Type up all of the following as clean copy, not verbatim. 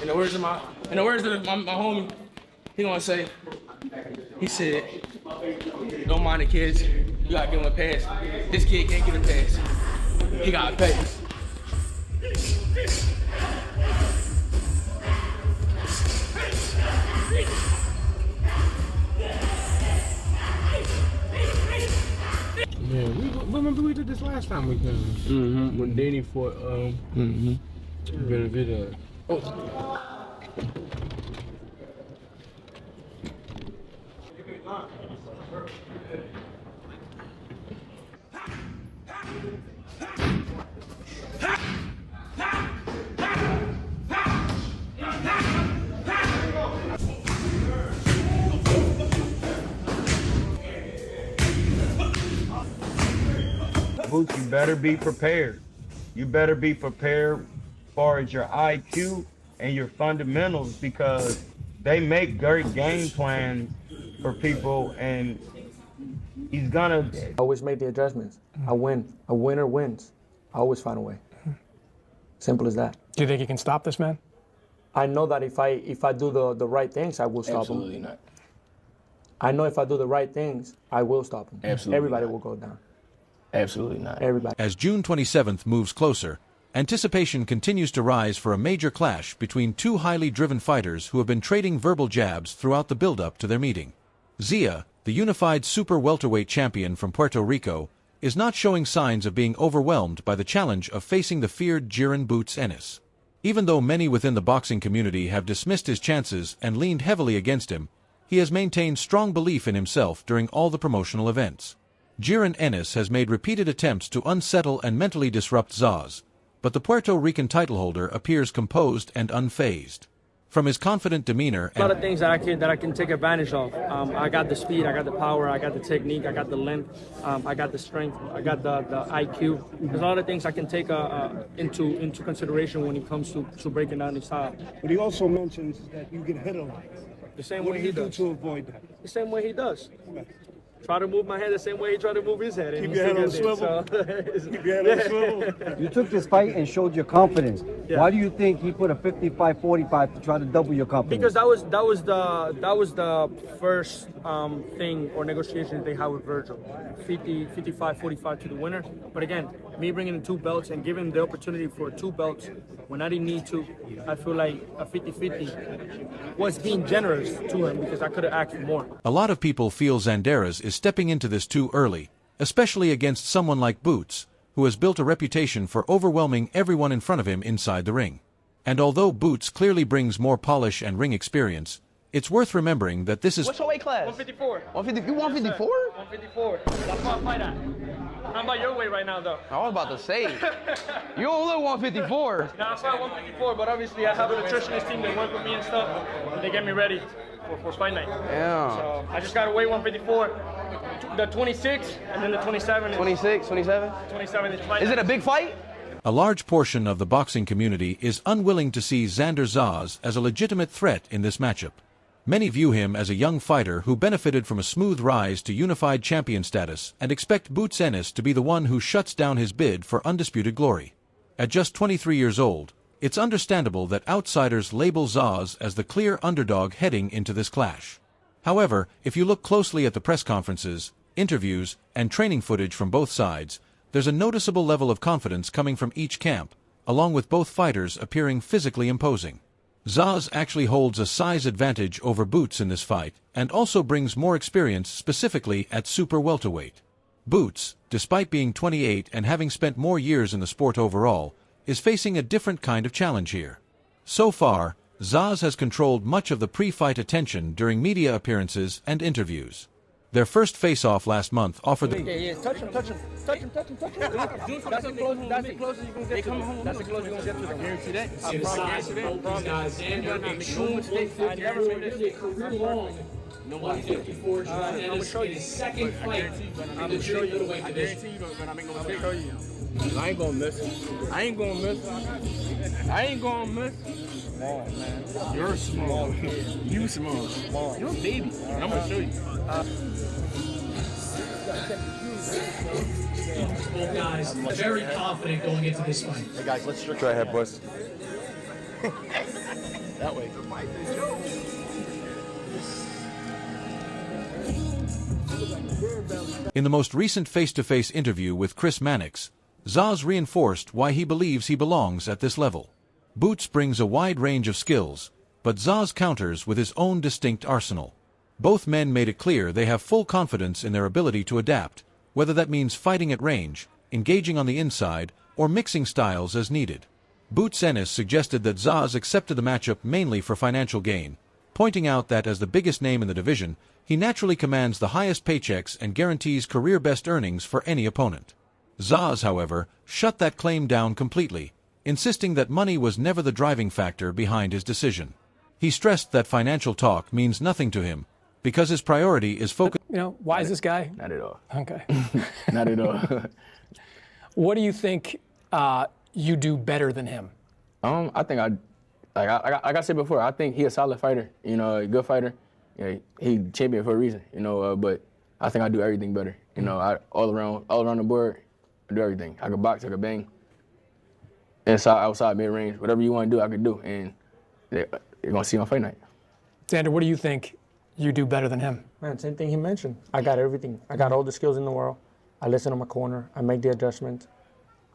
In the words of my homie, he gonna say, he said, don't mind the kids, you gotta give him a pass. This kid can't get a pass. He got a pass. Yeah, remember we did this last time we came. Mm-hmm. When Danny fought Benavidez. Oh. Boots, you better be prepared. You better be prepared as far as your IQ and your fundamentals, because they make great game plans for people, and he's gonna always make the adjustments. I win. A winner wins. I always find a way. Simple as that. Do you think you can stop this man? I know that if I do the right things, I will stop him. Absolutely not. I know if I do the right things, I will stop him. Absolutely Everybody not. will go down. Absolutely not. Everybody. As June 27th moves closer, anticipation continues to rise for a major clash between two highly driven fighters who have been trading verbal jabs throughout the build-up to their meeting. Zia, the unified super welterweight champion from Puerto Rico, is not showing signs of being overwhelmed by the challenge of facing the feared Jiren Boots Ennis. Even though many within the boxing community have dismissed his chances and leaned heavily against him, he has maintained strong belief in himself during all the promotional events. Jiren Ennis has made repeated attempts to unsettle and mentally disrupt Zas, but the Puerto Rican title holder appears composed and unfazed. From his confident demeanor, a lot of things that I can take advantage of. I got the speed, I got the power, I got the technique, I got the length, I got the strength, I got the IQ. There's a lot of things I can take into consideration when it comes to breaking down the style. But he also mentions that you get hit a lot. The same What way do you he do does. to avoid that? The same way he does. Try to move my head the same way he tried to move his head. Keep your head on the swivel. Keep your head on the swivel. You took this fight and showed your confidence. Yeah. Why do you think he put a 55-45 to try to double your confidence? Because that was the first thing or negotiation they had with Virgil. 55-45 to the winner. But again, me bringing in 2 belts and giving the opportunity for 2 belts when I didn't need to, I feel like a 50-50 was being generous to him because I could have asked for more. a lot of people feel Xanderas is stepping into this too early, especially against someone like Boots, who has built a reputation for overwhelming everyone in front of him inside the ring. And although Boots clearly brings more polish and ring experience, it's worth remembering that this is— What's your weight class? 154. 150. You 154? 154. That's what I fight at. How about your weight right now, though? I was about to say. You don't look 154. No, I fight 154, but obviously I have a nutritionist team that work with me and stuff, and they get me ready for fight night. Yeah. So I just got to weigh 154, the 26, and then the 27. 26, 27? 27 is fight Is night. it a big fight? a large portion of the boxing community is unwilling to see Xander Zas as a legitimate threat in this matchup. Many view him as a young fighter who benefited from a smooth rise to unified champion status and expect Boots Ennis to be the one who shuts down his bid for undisputed glory. At just 23 years old, it's understandable that outsiders label Zas as the clear underdog heading into this clash. However, if you look closely at the press conferences, interviews, and training footage from both sides, there's a noticeable level of confidence coming from each camp, along with both fighters appearing physically imposing. Zas actually holds a size advantage over Boots in this fight, and also brings more experience specifically at super welterweight. Boots, despite being 28 and having spent more years in the sport overall, is facing a different kind of challenge here. So far, Zas has controlled much of the pre-fight attention during media appearances and interviews. Their first face-off last month offered the— Yeah, touch him. That's the closest you can get to them. That's the closest you can get to them. Guarantee that. I promise. I never made this career-long. No 154. I'm gonna show you. Second fight. I'm gonna show you. I guarantee you don't make no mistake. I ain't gonna miss. I ain't gonna miss. Small, man. You're small. You small. You're a baby. I'm gonna show you. Both guys very confident going into this fight. Hey guys, let's stretch our head, boys. That way. In the most recent face-to-face interview with Chris Mannix, Zas reinforced why he believes he belongs at this level. Boots brings a wide range of skills, but Zas counters with his own distinct arsenal. Both men made it clear they have full confidence in their ability to adapt, whether that means fighting at range, engaging on the inside, or mixing styles as needed. Boots Ennis suggested that Zas accepted the matchup mainly for financial gain, pointing out that as the biggest name in the division, he naturally commands the highest paychecks and guarantees career-best earnings for any opponent. Zas, however, shut that claim down completely, insisting that money was never the driving factor behind his decision. He stressed that financial talk means nothing to him, because his priority is focused. You know, why is this guy? Not at all. Okay. Not at all. What do you think you do better than him? I think like I said before, I think he's a solid fighter, you know, a good fighter. You know, he champion for a reason, you know, but I think I do everything better. You know, all around the board, I do everything. I can box, I can bang. Inside, outside, mid-range, whatever you want to do, I can do. And you're going to see on fight night. Xander, what do you think you do better than him? Man, same thing he mentioned. I got everything. I got all the skills in the world. I listen to my corner. I make the adjustments.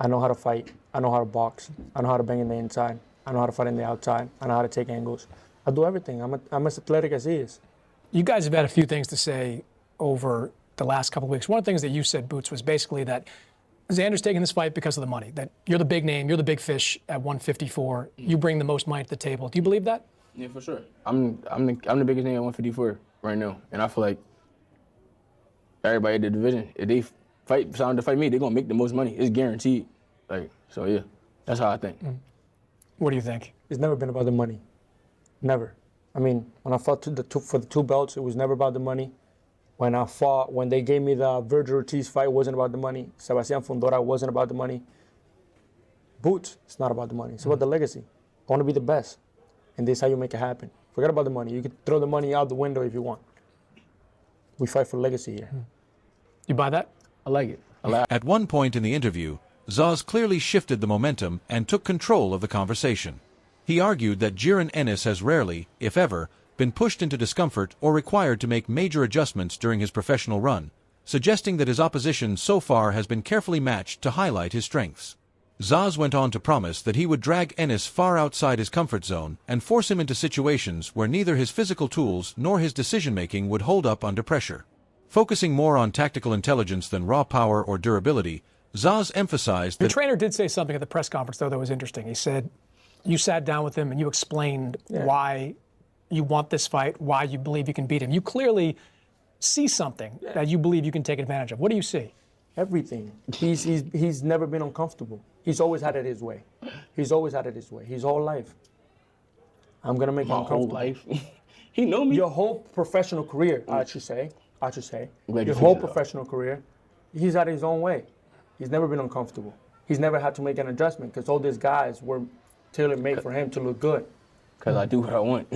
I know how to fight. I know how to box. I know how to bang in the inside. I know how to fight in the outside. I know how to take angles. I do everything. I'm as athletic as he is. You guys have had a few things to say over the last couple of weeks. One of the things that you said, Boots, was basically that Xander's taking this fight because of the money, that you're the big name, you're the big fish at 154. You bring the most money to the table. Do you believe that? Yeah, for sure. I'm the biggest name at 154 right now, and I feel like everybody in the division, if they sign to fight me, they're gonna make the most money. It's guaranteed. Like, so yeah, that's how I think. What do you think? It's never been about the money. Never. I mean, when I fought for the two belts, it was never about the money. When they gave me the Virgil Ortiz fight, it wasn't about the money. Sebastian Fundora wasn't about the money. Boots, it's not about the money. It's about the legacy. I want to be the best. And this is how you make it happen. Forget about the money. You can throw the money out the window if you want. We fight for legacy here. You buy that? I like it. At one point in the interview, Zas clearly shifted the momentum and took control of the conversation. He argued that Jiren Ennis has rarely, if ever, been pushed into discomfort or required to make major adjustments during his professional run, suggesting that his opposition so far has been carefully matched to highlight his strengths. Zas went on to promise that he would drag Ennis far outside his comfort zone and force him into situations where neither his physical tools nor his decision-making would hold up under pressure. Focusing more on tactical intelligence than raw power or durability, Zas emphasized that... Your trainer did say something at the press conference, though, that was interesting. He said you sat down with him and you explained why you want this fight, why you believe you can beat him. You clearly see something that you believe you can take advantage of. What do you see? Everything. He's never been uncomfortable. He's always had it his way. He's always had it his way. His whole life. I'm gonna make him uncomfortable. My whole life. He know me. Your whole professional career, I should say. Your whole professional career, he's had his own way. He's never been uncomfortable. He's never had to make an adjustment because all these guys were tailor-made for him to look good. Because I do what I want.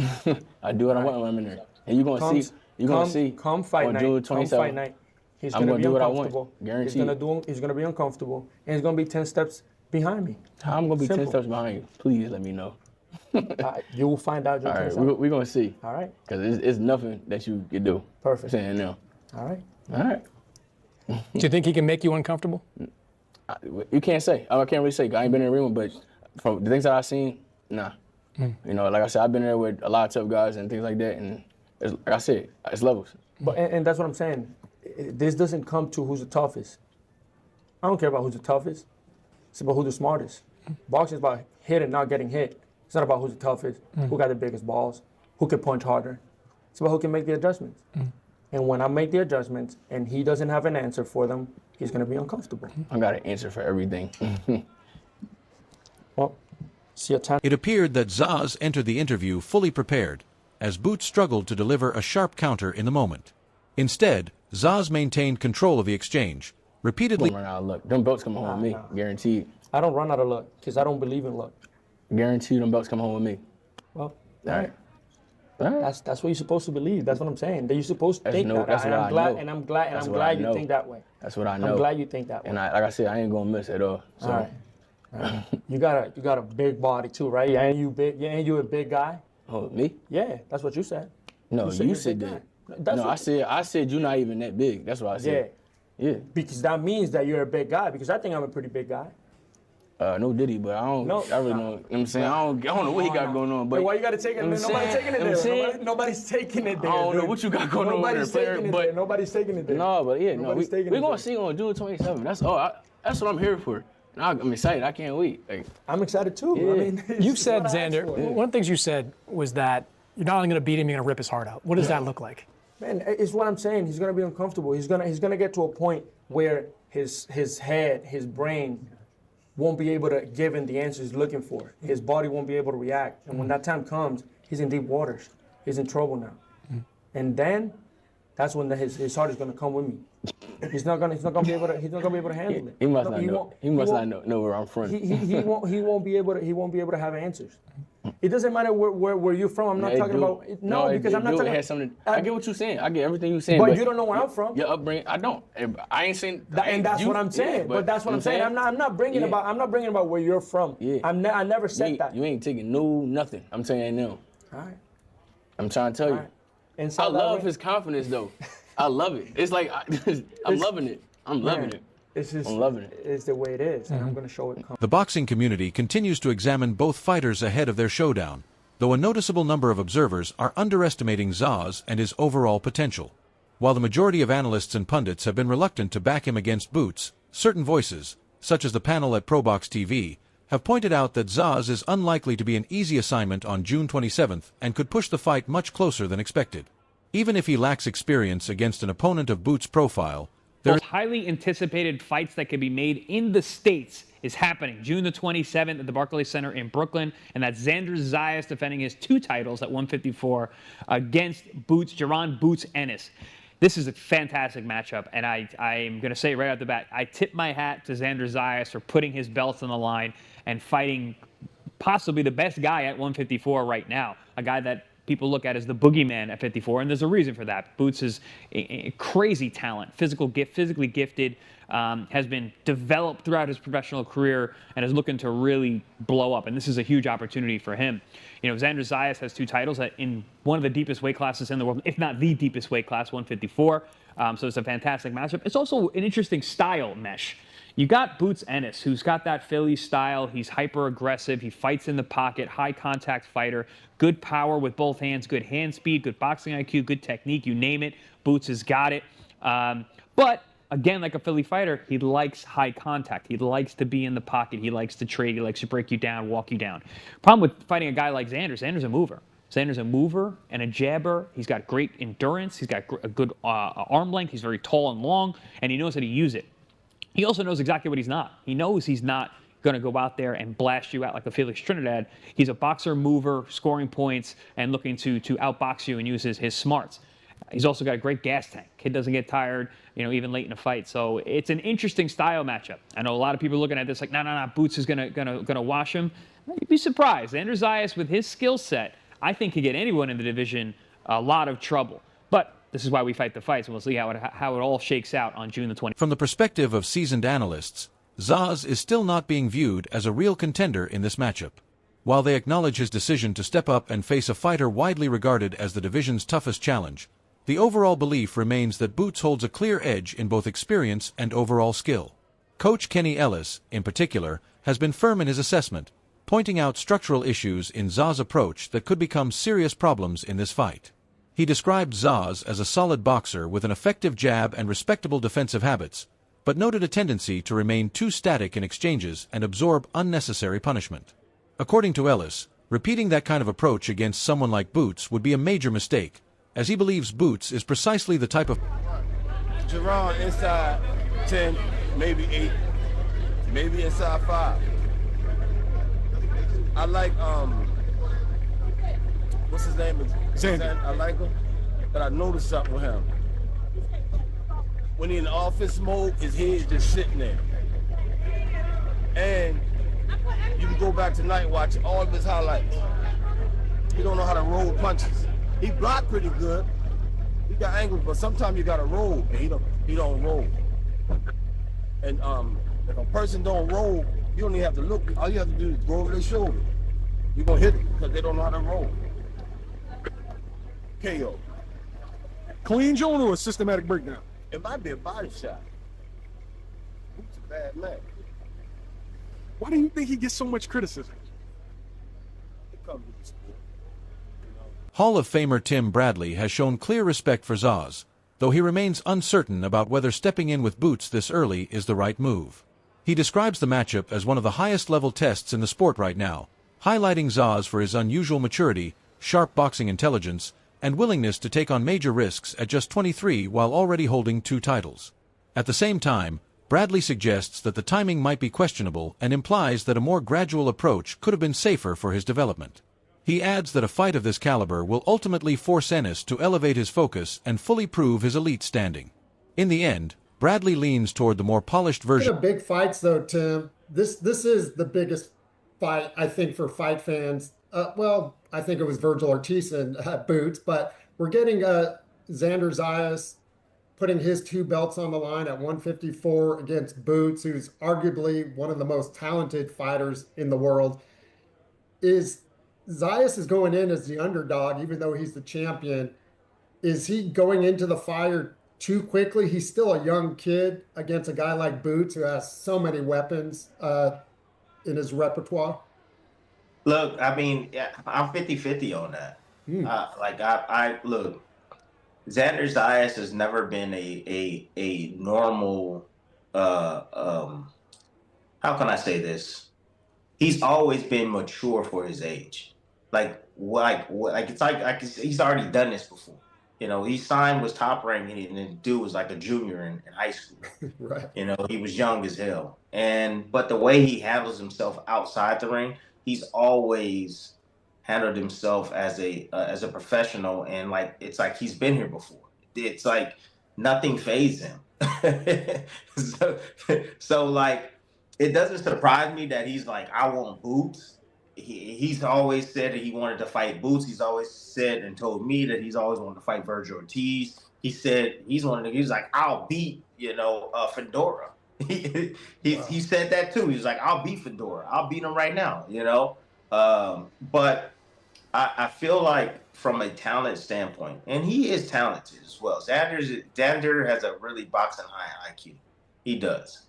I do what I want when I'm in there. And you're going to see. You're going to see. Come fight night. He's going to be uncomfortable. Guaranteed. He's going to be uncomfortable. And he's going to be 10 steps behind me. How I'm going to be 10 steps behind you? Please let me know. You will find out. All right, we're going to see. All right. Because it's nothing that you can do. Perfect. I'm saying now. All right. All right. Do you think he can make you uncomfortable? You can't say. I can't really say. I ain't been in the ring, but from the things that I've seen, nah. You know, like I said, I've been there with a lot of tough guys and things like that, and it's, like I said, it's levels. But and that's what I'm saying. This doesn't come to who's the toughest. I don't care about who's the toughest. It's about who's the smartest. Boxing is about hitting, not getting hit. It's not about who's the toughest, who got the biggest balls, who can punch harder. It's about who can make the adjustments. And when I make the adjustments and he doesn't have an answer for them, he's going to be uncomfortable. I got an answer for everything. Well, see your time. It appeared that Zas entered the interview fully prepared, as Boots struggled to deliver a sharp counter in the moment. Instead, Zas maintained control of the exchange, repeatedly... Run out of luck. Them belts come home with me, guaranteed. I don't run out of luck, because I don't believe in luck. Guaranteed them belts come home with me. Well, all right. That's what you're supposed to believe. That's what I'm saying. That you're supposed to think that. That's what I know. And I'm glad you think that way. That's what I know. I'm glad you think that way. And like I said, I ain't gonna miss at all. So. All right. You got a big body too, right? Yeah, ain't you big? Yeah, ain't you a big guy? Oh, me? Yeah, that's what you said. No, You said you you're a said big that. guy. That's No, what- I said you're not even that big. That's what I said. Yeah. Because that means that you're a big guy. Because I think I'm a pretty big guy. No Diddy, but I don't. No. I really don't. You know what I'm saying? I don't know what he got going on. But Hey, why you gotta take it? I'm Nobody's saying- taking it I'm there. saying- Nobody's taking it there. I don't know dude. what you got going on over Nobody's there, taking it but there. Nobody's taking it there. no, but yeah, no, Nobody's taking we're it gonna there. see on June 27th. That's all. That's what I'm here for. And I'm excited. I can't wait. Like, I'm excited too. Yeah. I mean, You it's said, what I asked Xander, for. one of the things you said was that you're not only going to beat him, you're going to rip his heart out. What does that look like? Man, it's what I'm saying. He's gonna be uncomfortable. He's gonna get to a point where his head, his brain, won't be able to give him the answers he's looking for. His body won't be able to react. And when that time comes, he's in deep waters. He's in trouble now. And then, that's when his heart is gonna come with me. He's not gonna be able to handle it. he must not he know. won't- He must won't- not know where I'm from. He won't be able to have answers. It doesn't matter where you're from. I'm not It talking do. about because I'm not It talking. has something. I get what you're saying. I get everything you're saying. But you don't know where I'm from. Your upbringing, I don't. I ain't saying. And that's what I'm saying. But that's what I'm saying. I'm not bringing about where you're from. Yeah. I never said that. You ain't taking nothing. I'm saying no. All right. I'm trying to tell you. All right. Inside I that love ring- his confidence though. I love it. It's like I'm loving it. I'm loving it. It's just, I'm loving it. It's the way it is, and I'm going to show it. The boxing community continues to examine both fighters ahead of their showdown, though a noticeable number of observers are underestimating Zas and his overall potential. While the majority of analysts and pundits have been reluctant to back him against Boots, certain voices, such as the panel at ProBox TV, have pointed out that Zas is unlikely to be an easy assignment on June 27th and could push the fight much closer than expected. Even if he lacks experience against an opponent of Boots' profile, there Most highly anticipated fights that can be made in the States is happening June the 27th at the Barclays Center in Brooklyn, and that's Xander Zas defending his 2 titles at 154 against Jaron Boots Ennis. This is a fantastic matchup, and I'm going to say right off the bat, I tip my hat to Xander Zas for putting his belts on the line and fighting possibly the best guy at 154 right now, a guy that people look at as the boogeyman at 54, and there's a reason for that. Boots is a crazy talent, physically gifted, has been developed throughout his professional career, and is looking to really blow up. And this is a huge opportunity for him. You know, Xander Zas has 2 titles in one of the deepest weight classes in the world, if not the deepest weight class, 154. So it's a fantastic matchup. It's also an interesting style mesh. You got Boots Ennis, who's got that Philly style. He's hyper aggressive. He fights in the pocket, high contact fighter, good power with both hands, good hand speed, good boxing IQ, good technique, you name it. Boots has got it. But again, like a Philly fighter, he likes high contact. He likes to be in the pocket. He likes to trade. He likes to break you down, walk you down. Problem with fighting a guy like Xander's a mover. Xander's a mover and a jabber. He's got great endurance. He's got a good arm length. He's very tall and long, and he knows how to use it. He also knows exactly what he's not. He knows he's not going to go out there and blast you out like a Felix Trinidad. He's a boxer, mover, scoring points, and looking to outbox you and use his smarts. He's also got a great gas tank. Kid doesn't get tired, you know, even late in a fight. So it's an interesting style matchup. I know a lot of people are looking at this like, no, Boots is gonna wash him. You'd be surprised. Xander Zas, with his skill set, I think could get anyone in the division a lot of trouble. But this is why we fight the fights, and we'll see how it all shakes out on June the 20th. From the perspective of seasoned analysts, Zas is still not being viewed as a real contender in this matchup. While they acknowledge his decision to step up and face a fighter widely regarded as the division's toughest challenge, the overall belief remains that Boots holds a clear edge in both experience and overall skill. Coach Kenny Ellis, in particular, has been firm in his assessment, pointing out structural issues in Zas' approach that could become serious problems in this fight. He described Zas as a solid boxer with an effective jab and respectable defensive habits, but noted a tendency to remain too static in exchanges and absorb unnecessary punishment. According to Ellis, repeating that kind of approach against someone like Boots would be a major mistake, as he believes Boots is precisely the type of... Jaron inside 10, maybe 8, maybe inside 5. I like, what's his name? Xander. I like him, but I noticed something with him. When he's in offense mode, his head's just sitting there. And you can go back tonight and watch all of his highlights. He don't know how to roll punches. He blocked pretty good. He got angles, but sometimes you gotta roll, and he don't roll. And if a person don't roll, you don't even have to look. All you have to do is go over their shoulder. You're gonna hit it because they don't know how to roll. KO. Clean joint or a systematic breakdown? It might be a body shot. Boots a bad man. Why do you think he gets so much criticism? It comes with the sport. Hall of Famer Tim Bradley has shown clear respect for Zas, though he remains uncertain about whether stepping in with Boots this early is the right move. He describes the matchup as one of the highest-level tests in the sport right now, highlighting Zas for his unusual maturity, sharp boxing intelligence, and willingness to take on major risks at just 23 while already holding 2 titles. At the same time, Bradley suggests that the timing might be questionable and implies that a more gradual approach could have been safer for his development. He adds that a fight of this caliber will ultimately force Ennis to elevate his focus and fully prove his elite standing. In the end, Bradley leans toward the more polished version. Big fights, though, Tim. This is the biggest fight, I think, for fight fans. Well, I think it was Virgil Ortiz and Boots, but we're getting Xander Zas putting his 2 belts on the line at 154 against Boots, who's arguably one of the most talented fighters in the world. Zayas is going in as the underdog, even though he's the champion. Is he going into the fire too quickly? He's still a young kid against a guy like Boots who has so many weapons in his repertoire. Look, I mean, I'm 50-50 on that. I look, Xander Zayas has never been a normal, how can I say this? He's always been mature for his age. It's like he's already done this before. You know, he signed was top ranked, and the dude was like a junior in high school. Right. You know, he was young as hell. But the way he handles himself outside the ring, he's always handled himself as a professional, and it's like he's been here before. It's like nothing fazed him. so it doesn't surprise me that he's like, I want Boots. He's always said that he wanted to fight Boots. He's always said and told me that he's always wanted to fight Virgil Ortiz. He said he's like, I'll beat, Fedora. He said that too. He's like, I'll beat Fedora. I'll beat him right now, But I feel like from a talent standpoint, and he is talented as well. Xander has a really boxing high IQ. He does.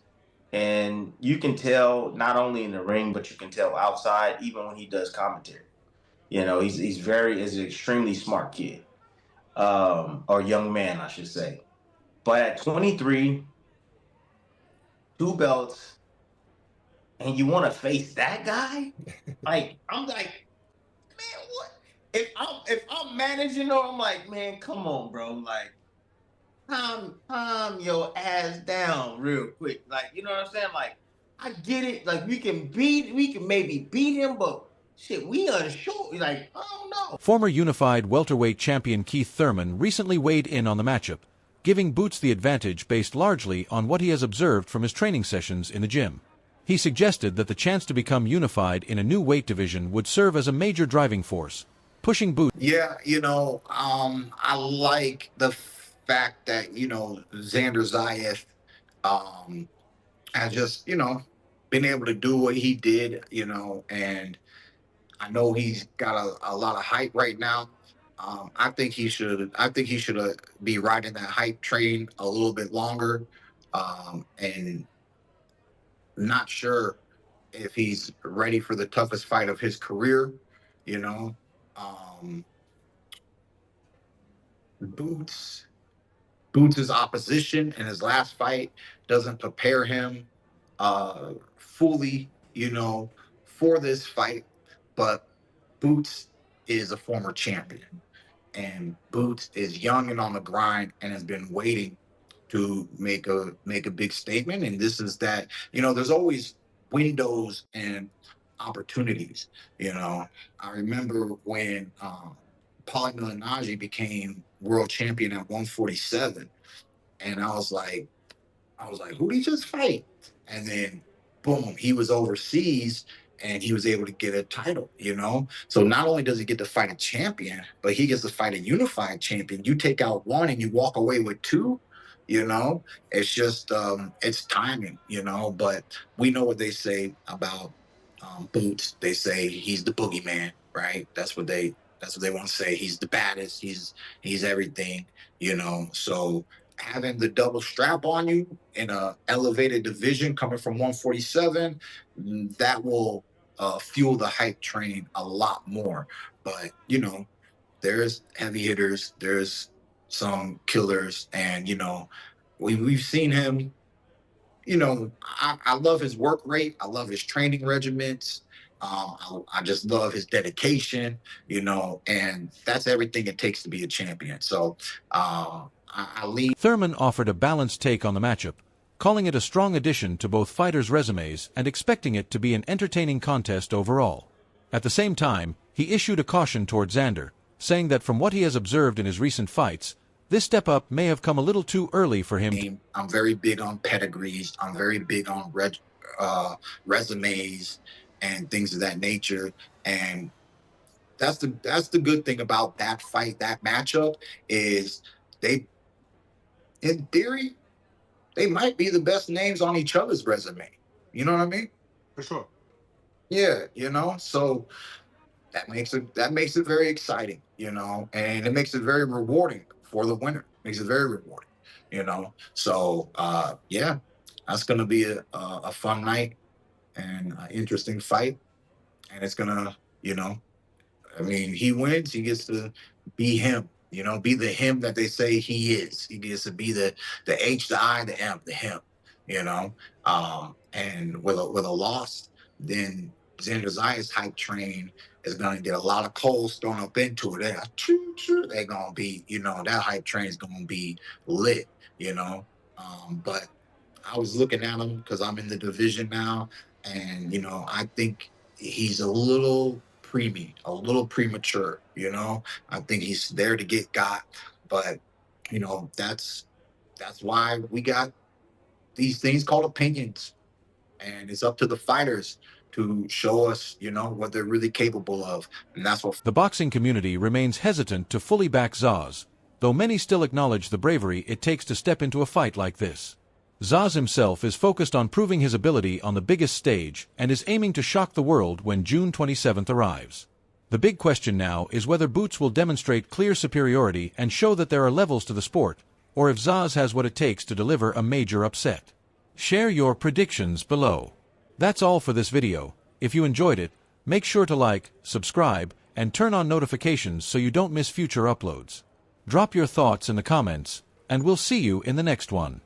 And you can tell not only in the ring, but you can tell outside, even when he does commentary. He's an extremely smart kid, or young man, I should say. But at 23, 2 belts, and you want to face that guy? I'm like, man, what? If I'm managing, or I'm like, man, come on, bro, like. Calm your ass down real quick. You know what I'm saying? I get it. We can maybe beat him, but shit, we unsure. I don't know. Former unified welterweight champion Keith Thurman recently weighed in on the matchup, giving Boots the advantage based largely on what he has observed from his training sessions in the gym. He suggested that the chance to become unified in a new weight division would serve as a major driving force, pushing Boots. Yeah, I like the fact that Xander Zayas has just been able to do what he did, and I know he's got a lot of hype right now. I think he should be riding that hype train a little bit longer, and not sure if he's ready for the toughest fight of his career. Boots' opposition in his last fight doesn't prepare him fully, for this fight. But Boots is a former champion, and Boots is young and on the grind and has been waiting to make a big statement. And this is that, there's always windows and opportunities. I remember when Paulie Malignaggi became world champion at 147, and I was like, who did he just fight? And then boom, he was overseas and he was able to get a title, So not only does he get to fight a champion, but he gets to fight a unified champion. You take out one and you walk away with 2, it's just it's timing, but we know what they say about Boots. They say he's the boogeyman, right? That's what they That's what they want to say. He's the baddest. He's everything, you know. So having the double strap on you in a elevated division coming from 147, that will fuel the hype train a lot more. But you know, there's heavy hitters, there's some killers, and you know, we've seen him. You know, I love his work rate. I love his training regiments. I just love his dedication, you know, and that's everything it takes to be a champion. So I lean. Thurman offered a balanced take on the matchup, calling it a strong addition to both fighters' resumes and expecting it to be an entertaining contest overall. At the same time, he issued a caution toward Xander, saying that from what he has observed in his recent fights, this step-up may have come a little too early for him. I'm very big on pedigrees. I'm very big on resumes and things of that nature. And that's the good thing about that fight, that matchup, is they, in theory, they might be the best names on each other's resume. You know what I mean? For sure. Yeah, you know, so that makes it very exciting, you know, and it makes it very rewarding for the winner. Makes it very rewarding, you know. So yeah, that's gonna be a fun night and an interesting fight, and it's gonna, you know, I mean, he wins, he gets to be him, you know, be the him that they say he is. He gets to be the H, the I, the M, the him, you know. And with a loss, then Xander Zayas hype train is gonna get a lot of coals thrown up into it. They're gonna be, you know, that hype train is gonna be lit, you know. But I was looking at him because I'm in the division now, and you know, I think he's a little preemie, a little premature. You know, I think he's there to get got, but you know, that's why we got these things called opinions, and it's up to the fighters to show us, you know, what they're really capable of, and that's what. The boxing community remains hesitant to fully back Zas, though many still acknowledge the bravery it takes to step into a fight like this. Zas himself is focused on proving his ability on the biggest stage and is aiming to shock the world when June 27th arrives. The big question now is whether Boots will demonstrate clear superiority and show that there are levels to the sport, or if Zas has what it takes to deliver a major upset. Share your predictions below. That's all for this video. If you enjoyed it, make sure to like, subscribe, and turn on notifications so you don't miss future uploads. Drop your thoughts in the comments, and we'll see you in the next one.